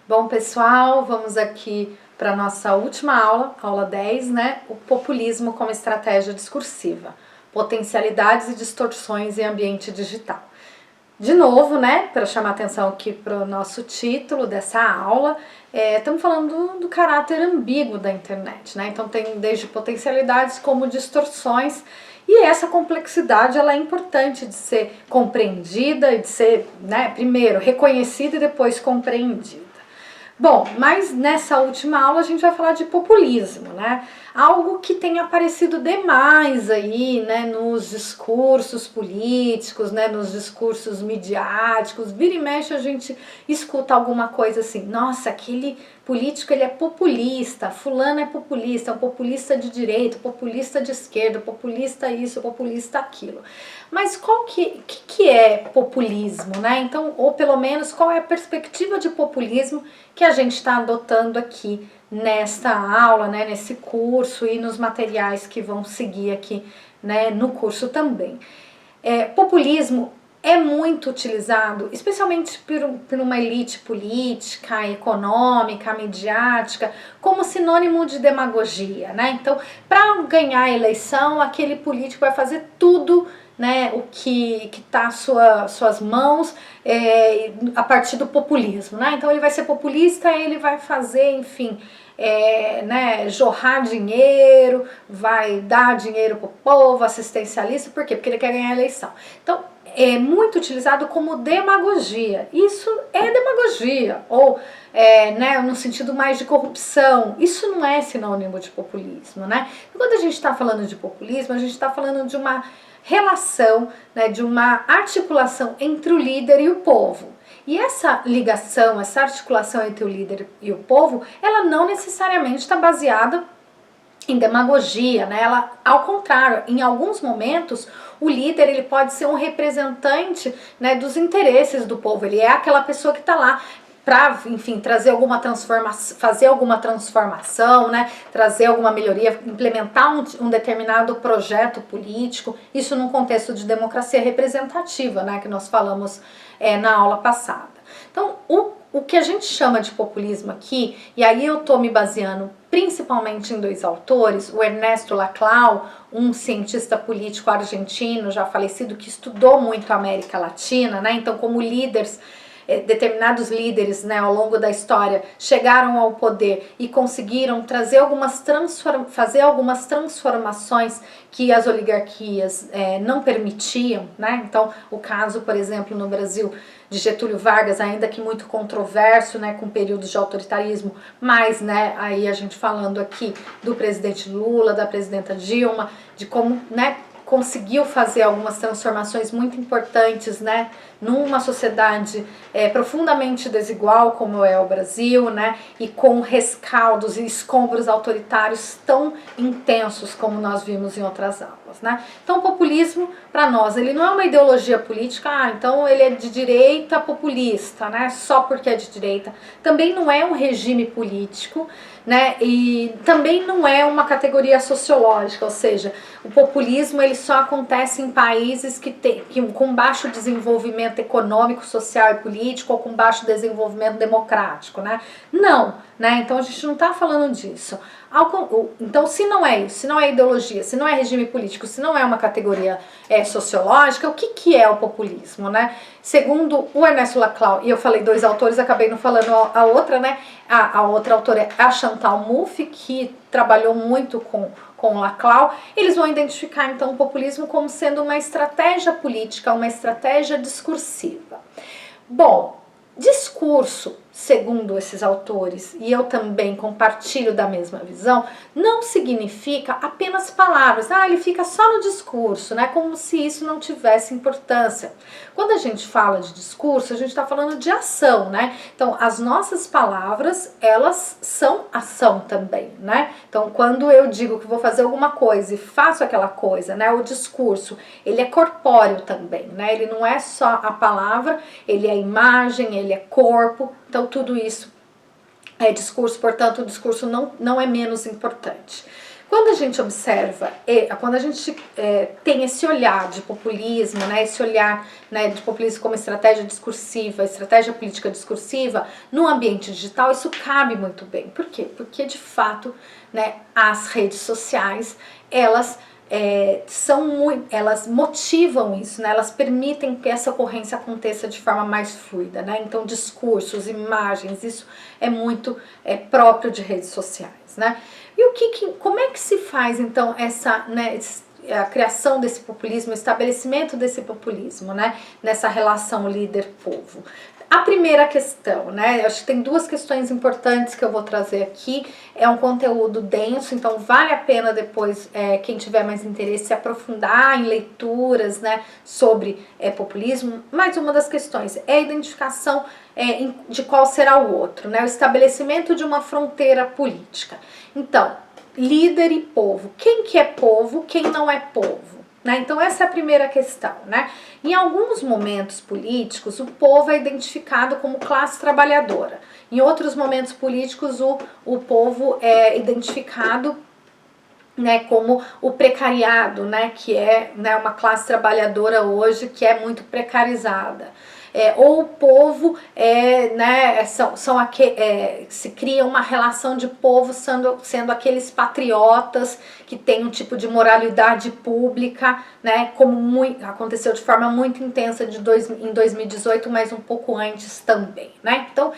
Bom, pessoal, vamos aqui para a nossa última aula, aula 10, né? O populismo como estratégia discursiva, potencialidades e distorções em ambiente digital. De novo, né, para chamar atenção aqui para o nosso título dessa aula, estamos falando do caráter ambíguo da internet, né? Então tem desde potencialidades como distorções, e essa complexidade ela é importante de ser compreendida e de ser, né, primeiro reconhecida e depois compreendida. Bom, mas nessa última aula a gente vai falar de populismo, né? Algo que tem aparecido demais aí, né, nos discursos políticos, né, nos discursos midiáticos. Vira e mexe a gente escuta alguma coisa assim: nossa, aquele político ele é populista, fulano é populista, é um populista de direita, populista de esquerda, populista isso, populista aquilo. Mas qual que é populismo, né? Então, ou pelo menos qual é a perspectiva de populismo que a gente está adotando aqui nesta aula, né, nesse curso e nos materiais que vão seguir aqui, né, no curso também. Populismo é muito utilizado, especialmente por uma elite política, econômica, midiática, como sinônimo de demagogia, né? Então, para ganhar a eleição, aquele político vai fazer tudo, né, o que está às suas mãos, a partir do populismo, né? Então ele vai ser populista, ele vai fazer, enfim, né, jorrar dinheiro, vai dar dinheiro para o povo, assistencialista. Por quê? Porque ele quer ganhar a eleição. Então é muito utilizado como demagogia. Isso é demagogia, ou né, no sentido mais de corrupção. Isso não é sinônimo de populismo, né? E quando a gente está falando de populismo, a gente está falando de uma relação, né, de uma articulação entre o líder e o povo. E essa ligação, essa articulação entre o líder e o povo, ela não necessariamente está baseada em demagogia, né? Ela, ao contrário, em alguns momentos o líder ele pode ser um representante, né, dos interesses do povo. Ele é aquela pessoa que está lá para, enfim, trazer alguma transformação, fazer alguma transformação, né, trazer alguma melhoria, implementar um determinado projeto político, isso num contexto de democracia representativa, né, que nós falamos na aula passada. Então, o que a gente chama de populismo aqui, e aí eu estou me baseando principalmente em dois autores, o Ernesto Laclau, um cientista político argentino já falecido que estudou muito a América Latina, né, então como líderes, determinados líderes, né, ao longo da história chegaram ao poder e conseguiram trazer fazer algumas transformações que as oligarquias não permitiam, né? Então o caso, por exemplo, no Brasil de Getúlio Vargas, ainda que muito controverso, né, com períodos de autoritarismo, mas, né, aí a gente falando aqui do presidente Lula, da presidenta Dilma, de como, né, conseguiu fazer algumas transformações muito importantes, né, numa sociedade profundamente desigual como é o Brasil, né, e com rescaldos e escombros autoritários tão intensos como nós vimos em outras aulas, né. Então o populismo, para nós, ele não é uma ideologia política, então ele é de direita populista, né, só porque é de direita. Também não é um regime político, né, e também não é uma categoria sociológica, ou seja, o populismo ele só acontece em países com baixo desenvolvimento econômico, social e político, ou com baixo desenvolvimento democrático, né? Não, né? Então a gente não está falando disso. Então, se não é isso, se não é ideologia, se não é regime político, se não é uma categoria sociológica, o que é o populismo, né? Segundo o Ernesto Laclau, e eu falei dois autores, acabei não falando a outra, né? A outra autora é a Chantal Mouffe, que trabalhou muito com o Laclau. Eles vão identificar então o populismo como sendo uma estratégia política, uma estratégia discursiva. Bom, discurso, segundo esses autores, e eu também compartilho da mesma visão, não significa apenas palavras. Ele fica só no discurso, né? Como se isso não tivesse importância. Quando a gente fala de discurso, a gente está falando de ação, né? Então, as nossas palavras, elas são ação também, né? Então, quando eu digo que vou fazer alguma coisa e faço aquela coisa, né? O discurso, ele é corpóreo também, né? Ele não é só a palavra, ele é imagem, ele é corpo. Então, tudo isso é discurso, portanto, o discurso não é menos importante. Quando a gente observa, quando a gente tem esse olhar de populismo, né, esse olhar, né, de populismo como estratégia discursiva, estratégia política discursiva, no ambiente digital, isso cabe muito bem. Por quê? Porque, de fato, né, as redes sociais, elas elas motivam isso, né? Elas permitem que essa ocorrência aconteça de forma mais fluida, né? Então, discursos, imagens, isso é muito próprio de redes sociais, né? E como é que se faz, então, né, a criação desse populismo, o estabelecimento desse populismo, né? Nessa relação líder-povo? A primeira questão, né? Eu acho que tem duas questões importantes que eu vou trazer aqui. É um conteúdo denso, então vale a pena depois, quem tiver mais interesse, se aprofundar em leituras, né, sobre populismo. Mas uma das questões é a identificação de qual será o outro, né? O estabelecimento de uma fronteira política. Então, líder e povo. Quem que é povo, quem não é povo? Né? Então essa é a primeira questão, né? Em alguns momentos políticos, o povo é identificado como classe trabalhadora. Em outros momentos políticos, o povo é identificado, né, como o precariado, né, que é, né, uma classe trabalhadora hoje que é muito precarizada. Ou o povo, né, se cria uma relação de povo sendo aqueles patriotas que têm um tipo de moralidade pública, né, como aconteceu de forma muito intensa em 2018, mas um pouco antes também, né? Então,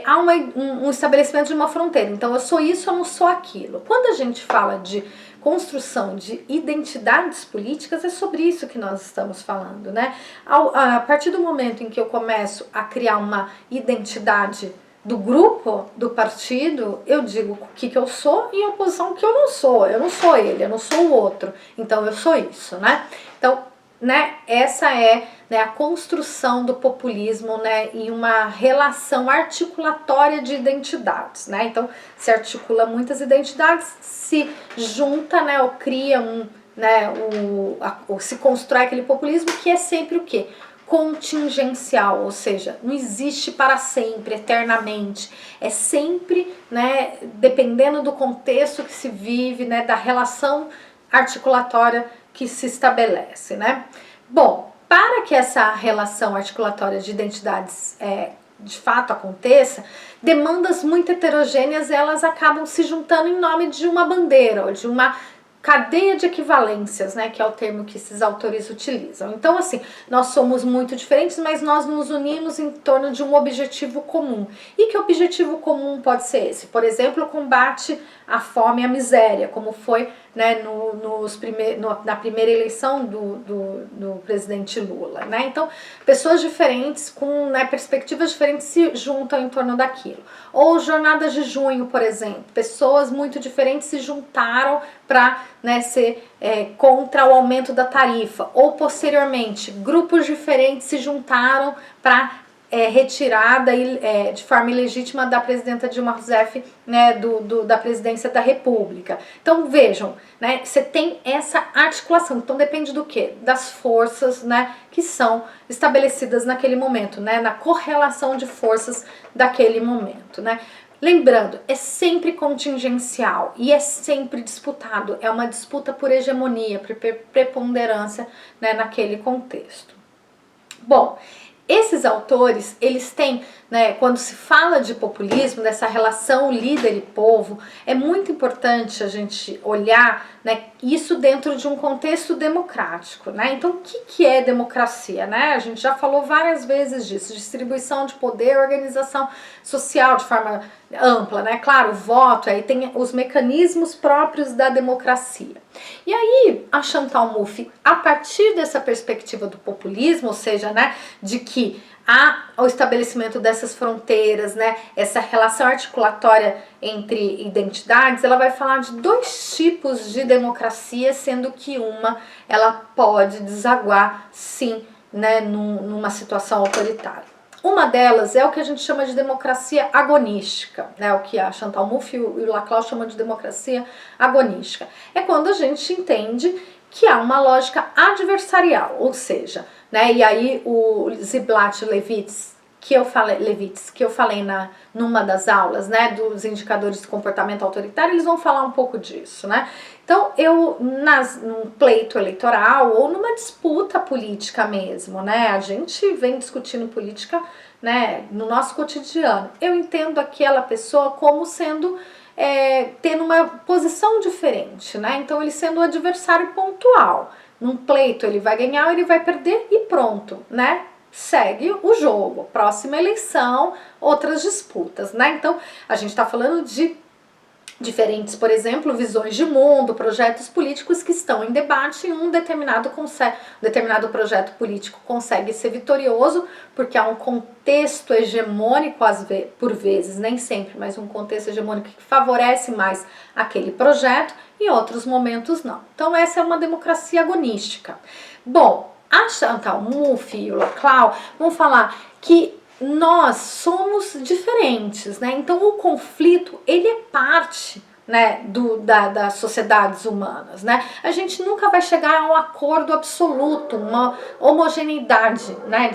há um estabelecimento de uma fronteira. Então, eu sou isso, eu não sou aquilo. Quando a gente fala de construção de identidades políticas, é sobre isso que nós estamos falando, né? A partir do momento em que eu começo a criar uma identidade do grupo, do partido, eu digo o que eu sou e a oposição que eu não sou ele, eu não sou o outro, então eu sou isso, né? Então, né, essa é, né, a construção do populismo, né, em uma relação articulatória de identidades, né? Então se articula muitas identidades, se junta, né, ou cria ou se constrói aquele populismo que é sempre o quê? Contingencial, ou seja, não existe para sempre, eternamente, é sempre, né, dependendo do contexto que se vive, né, da relação articulatória que se estabelece, né? Bom, para que essa relação articulatória de identidades de fato aconteça, demandas muito heterogêneas, elas acabam se juntando em nome de uma bandeira ou de uma cadeia de equivalências, né, que é o termo que esses autores utilizam. Então, assim, nós somos muito diferentes, mas nós nos unimos em torno de um objetivo comum. E que objetivo comum pode ser esse? Por exemplo, o combate à fome e à miséria, como foi, né, na primeira eleição do presidente Lula, né? Então, pessoas diferentes com, né, perspectivas diferentes se juntam em torno daquilo. Ou jornadas de junho, por exemplo, pessoas muito diferentes se juntaram para, né, ser contra o aumento da tarifa. Ou posteriormente, grupos diferentes se juntaram para retirada de forma ilegítima da presidenta Dilma Rousseff, né, da presidência da República. Então vejam, né, você tem essa articulação. Então depende do quê? Das forças, né, que são estabelecidas naquele momento, né, na correlação de forças daquele momento, né. Lembrando, é sempre contingencial e é sempre disputado, é uma disputa por hegemonia, por preponderância, né, naquele contexto. Bom, esses autores, eles têm, né, quando se fala de populismo, dessa relação líder e povo, é muito importante a gente olhar, né, isso dentro de um contexto democrático, né? Então, o que é democracia, né? A gente já falou várias vezes disso, distribuição de poder, organização social de forma ampla, né? Claro, o voto, aí tem os mecanismos próprios da democracia. E aí, a Chantal Mouffe, a partir dessa perspectiva do populismo, ou seja, né, de que há o estabelecimento dessas fronteiras, né, essa relação articulatória entre identidades, ela vai falar de dois tipos de democracia, sendo que uma ela pode desaguar, sim, né, numa situação autoritária. Uma delas é o que a gente chama de democracia agonística, né? O que a Chantal Mouffe e o Laclau chamam de democracia agonística. É quando a gente entende que há uma lógica adversarial, ou seja, né? E aí o Ziblatt e Levitz que eu falei, Levits, que eu falei numa das aulas, né, dos indicadores de comportamento autoritário, eles vão falar um pouco disso, né? Então, num pleito eleitoral ou numa disputa política mesmo, né, a gente vem discutindo política, né, no nosso cotidiano. Eu entendo aquela pessoa como sendo, tendo uma posição diferente, né? Então, ele sendo um adversário pontual. Num pleito ele vai ganhar ou ele vai perder e pronto, né? Segue o jogo, próxima eleição, outras disputas, né? Então, a gente está falando de diferentes, por exemplo, visões de mundo, projetos políticos que estão em debate e um determinado projeto político consegue ser vitorioso porque há um contexto hegemônico, por vezes, nem sempre, mas um contexto hegemônico que favorece mais aquele projeto e outros momentos não. Então essa é uma democracia agonística. Bom, a Chantal Mouffe e o Laclau vão falar que nós somos diferentes, né? Então o conflito, ele é parte, né, das sociedades humanas, né? A gente nunca vai chegar a um acordo absoluto, uma homogeneidade, né?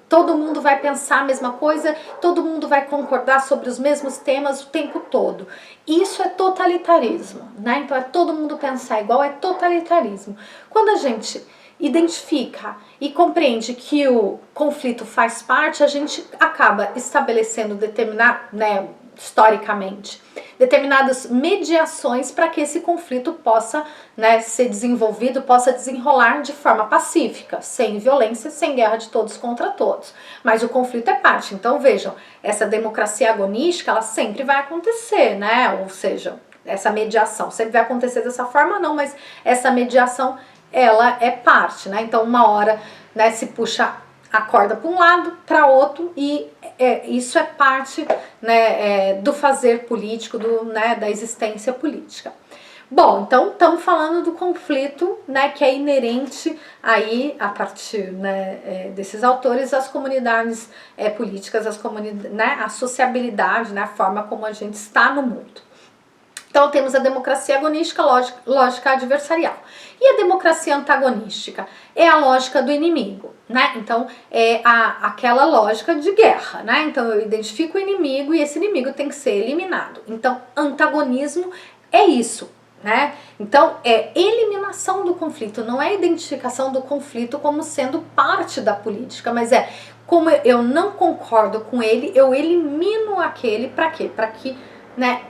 Todo mundo vai pensar a mesma coisa, todo mundo vai concordar sobre os mesmos temas o tempo todo. Isso é totalitarismo, né? Então é todo mundo pensar igual, é totalitarismo. Quando a gente identifica e compreende que o conflito faz parte, a gente acaba estabelecendo historicamente, determinadas mediações para que esse conflito possa, né, ser desenvolvido, possa desenrolar de forma pacífica, sem violência, sem guerra de todos contra todos. Mas o conflito é parte. Então vejam, essa democracia agonística, ela sempre vai acontecer, né? Ou seja, essa mediação sempre vai acontecer dessa forma, não, mas essa mediação ela é parte, né? Então uma hora, né, se puxa a corda para um lado, para outro, e isso é parte, né, do fazer político, da existência política. Bom, então estamos falando do conflito, né, que é inerente aí, a partir, né, desses autores, às comunidades políticas, né, a sociabilidade, né, a forma como a gente está no mundo. Então temos a democracia agonística, lógica adversarial. E a democracia antagonística é a lógica do inimigo, né? Então é aquela lógica de guerra, né? Então eu identifico o inimigo e esse inimigo tem que ser eliminado. Então antagonismo é isso, né? Então é eliminação do conflito, não é identificação do conflito como sendo parte da política, mas como eu não concordo com ele, eu elimino aquele para quê? Para que, né,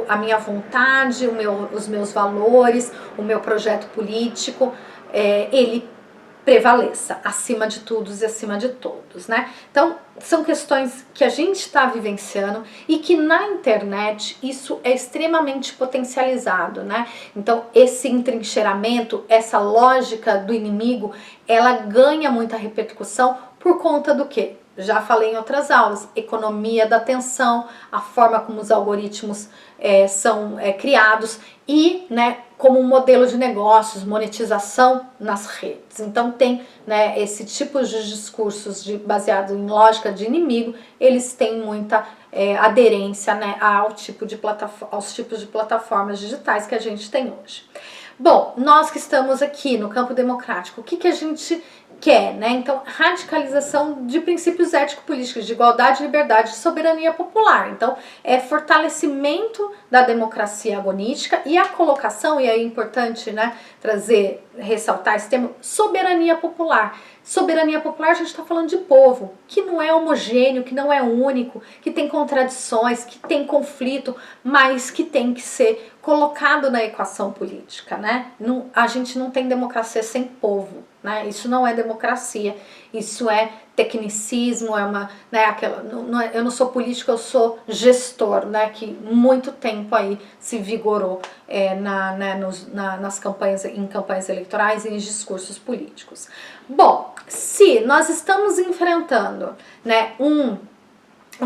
a minha vontade, os meus valores, o meu projeto político, ele prevaleça acima de tudo e acima de todos, né? Então, são questões que a gente está vivenciando e que na internet isso é extremamente potencializado, né? Então, esse entrincheiramento, essa lógica do inimigo, ela ganha muita repercussão por conta do quê? Já falei em outras aulas, economia da atenção, a forma como os algoritmos são criados e, né, como um modelo de negócios, monetização nas redes. Então tem, né, esse tipo de discursos baseados em lógica de inimigo, eles têm muita aderência, né, aos tipos de plataformas digitais que a gente tem hoje. Bom, nós que estamos aqui no campo democrático, o que a gente quer, né? Então, radicalização de princípios ético-políticos de igualdade, liberdade e soberania popular. Então, é fortalecimento da democracia agonística e a colocação, e é importante, né, ressaltar esse termo, soberania popular. Soberania popular, a gente está falando de povo, que não é homogêneo, que não é único, que tem contradições, que tem conflito, mas que tem que ser colocado na equação política, né? A gente não tem democracia sem povo, né? Isso não é democracia, isso é tecnicismo, eu não sou político, eu sou gestor, né? Que muito tempo aí se vigorou em campanhas eleitorais e em discursos políticos. Bom, se nós estamos enfrentando, né, um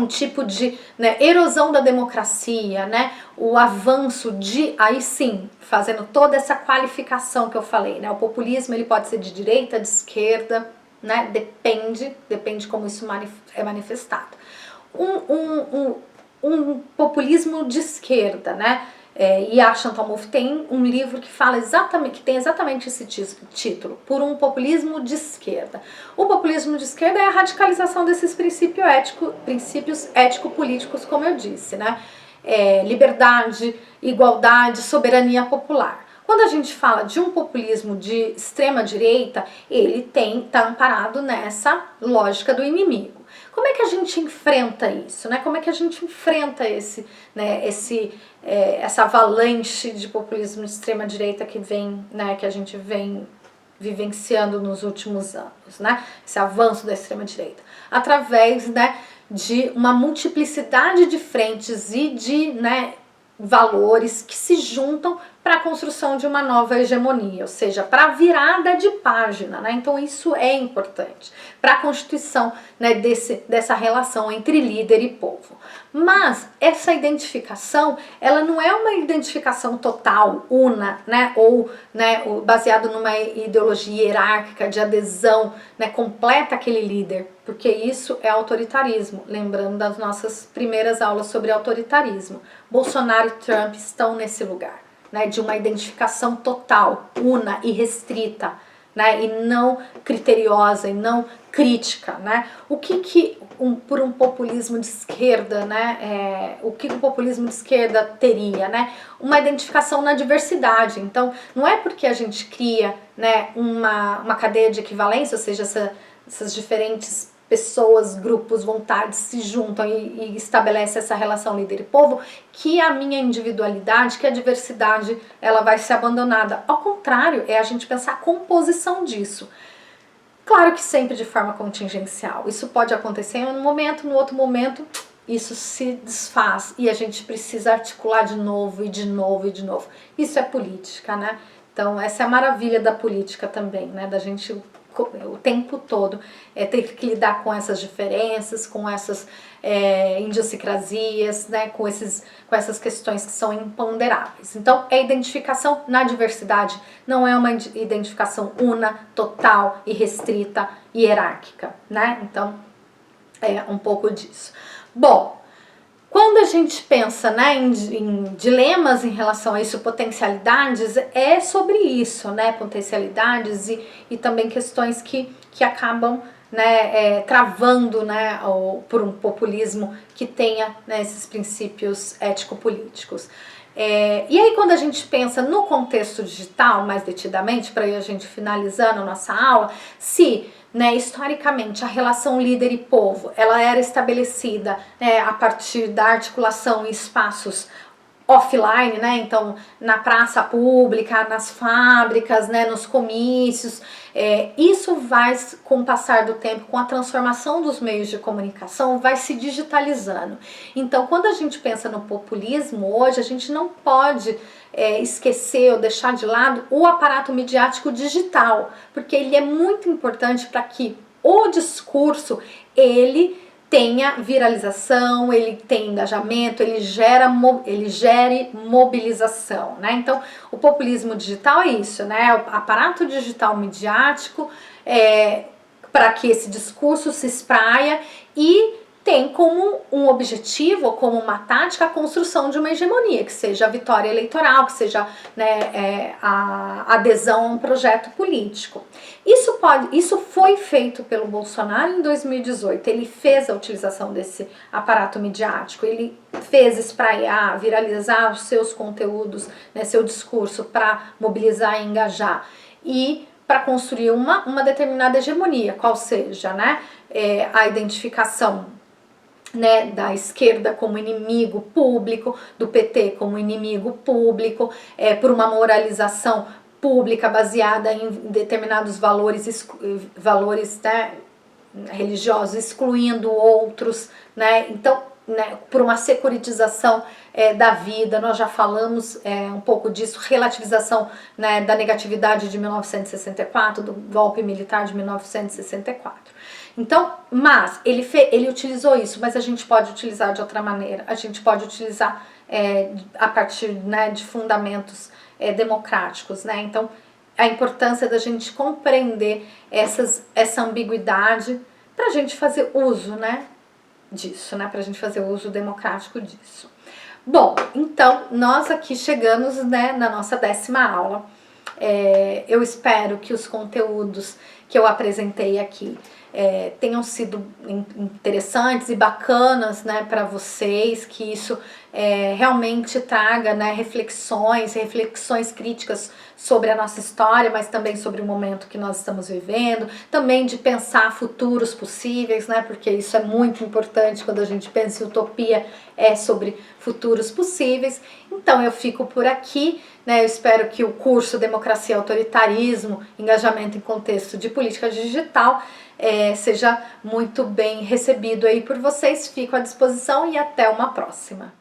tipo de, né, erosão da democracia, né, o avanço aí sim, fazendo toda essa qualificação que eu falei, né, o populismo ele pode ser de direita, de esquerda, né, depende como isso é manifestado. Um populismo de esquerda, né, E a Chantal Mouffe tem um livro que fala exatamente, que tem exatamente esse título, Por um Populismo de Esquerda. O populismo de esquerda é a radicalização desses princípios ético-políticos, como eu disse, né? Liberdade, igualdade, soberania popular. Quando a gente fala de um populismo de extrema direita, ele está amparado nessa lógica do inimigo. Como é que a gente enfrenta isso, né? Como é que a gente enfrenta essa avalanche de populismo de extrema direita que vem, né, que a gente vem vivenciando nos últimos anos, né? Esse avanço da extrema direita, através, né, de uma multiplicidade de frentes e de, né, valores que se juntam para a construção de uma nova hegemonia, ou seja, para a virada de página, né? Então isso é importante para a constituição, né, dessa relação entre líder e povo. Mas essa identificação, ela não é uma identificação total, una, né, ou, né, baseado numa ideologia hierárquica de adesão, né, completa àquele líder, porque isso é autoritarismo, lembrando das nossas primeiras aulas sobre autoritarismo. Bolsonaro e Trump estão nesse lugar, né, de uma identificação total, una e restrita, né, e não criteriosa e não crítica, né? O que por um populismo de esquerda, né? O que o populismo de esquerda teria, né? Uma identificação na diversidade. Então, não é porque a gente cria, né, uma cadeia de equivalência, ou seja, essas diferentes pessoas, grupos, vontades se juntam e estabelece essa relação líder e povo, que a minha individualidade, que a diversidade, ela vai ser abandonada. Ao contrário, é a gente pensar a composição disso. Claro que sempre de forma contingencial. Isso pode acontecer em um momento, no outro momento isso se desfaz e a gente precisa articular de novo e de novo e de novo. Isso é política, né? Então essa é a maravilha da política também, né? Da gente o tempo todo ter que lidar com essas diferenças, com essas idiosincrasias, né, com essas questões que são imponderáveis. Então, é identificação na diversidade, não é uma identificação una, total e restrita e hierárquica, né? Então, é um pouco disso. Bom, quando a gente pensa, né, em dilemas em relação a isso, potencialidades, é sobre isso, né, potencialidades e também questões que acabam, né, travando, né, por um populismo que tenha, né, esses princípios ético-políticos. E aí quando a gente pensa no contexto digital, mais detidamente, para a gente finalizando a nossa aula, se, né, historicamente a relação líder e povo ela era estabelecida, né, a partir da articulação em espaços offline, né, então na praça pública, nas fábricas, né, nos comícios, isso vai, com o passar do tempo, com a transformação dos meios de comunicação, vai se digitalizando. Então quando a gente pensa no populismo hoje, a gente não pode esquecer ou deixar de lado o aparato midiático digital, porque ele é muito importante para que o discurso ele tenha viralização, ele tem engajamento, ele gere mobilização, né? Então, o populismo digital é isso, né? O aparato digital midiático para que esse discurso se espraia e tem como um objetivo, como uma tática, a construção de uma hegemonia, que seja a vitória eleitoral, que seja, né, a adesão a um projeto político. Isso foi feito pelo Bolsonaro em 2018, ele fez a utilização desse aparato midiático, ele fez espraiar, viralizar os seus conteúdos, né, seu discurso para mobilizar e engajar, e para construir uma determinada hegemonia, qual seja, né, a identificação, né, da esquerda como inimigo público, do PT como inimigo público, por uma moralização pública baseada em determinados valores, né, religiosos, excluindo outros, né? Então, né, por uma securitização da vida, nós já falamos um pouco disso, relativização, né, da negatividade de 1964, do golpe militar de 1964. Então, mas ele utilizou isso, mas a gente pode utilizar de outra maneira, a gente pode utilizar a partir, né, de fundamentos democráticos, né? Então, a importância da gente compreender essa ambiguidade para a gente fazer uso, né, disso, né, para a gente fazer uso democrático disso. Bom, então nós aqui chegamos, né, na nossa 10ª aula. Eu espero que os conteúdos que eu apresentei aqui tenham sido interessantes e bacanas, né, para vocês, que isso realmente traga, né, reflexões críticas sobre a nossa história, mas também sobre o momento que nós estamos vivendo, também de pensar futuros possíveis, né, porque isso é muito importante quando a gente pensa em utopia, sobre futuros possíveis. Então eu fico por aqui, né, eu espero que o curso Democracia, Autoritarismo, Engajamento em Contexto de Política Digital seja muito bem recebido aí por vocês. Fico à disposição e até uma próxima.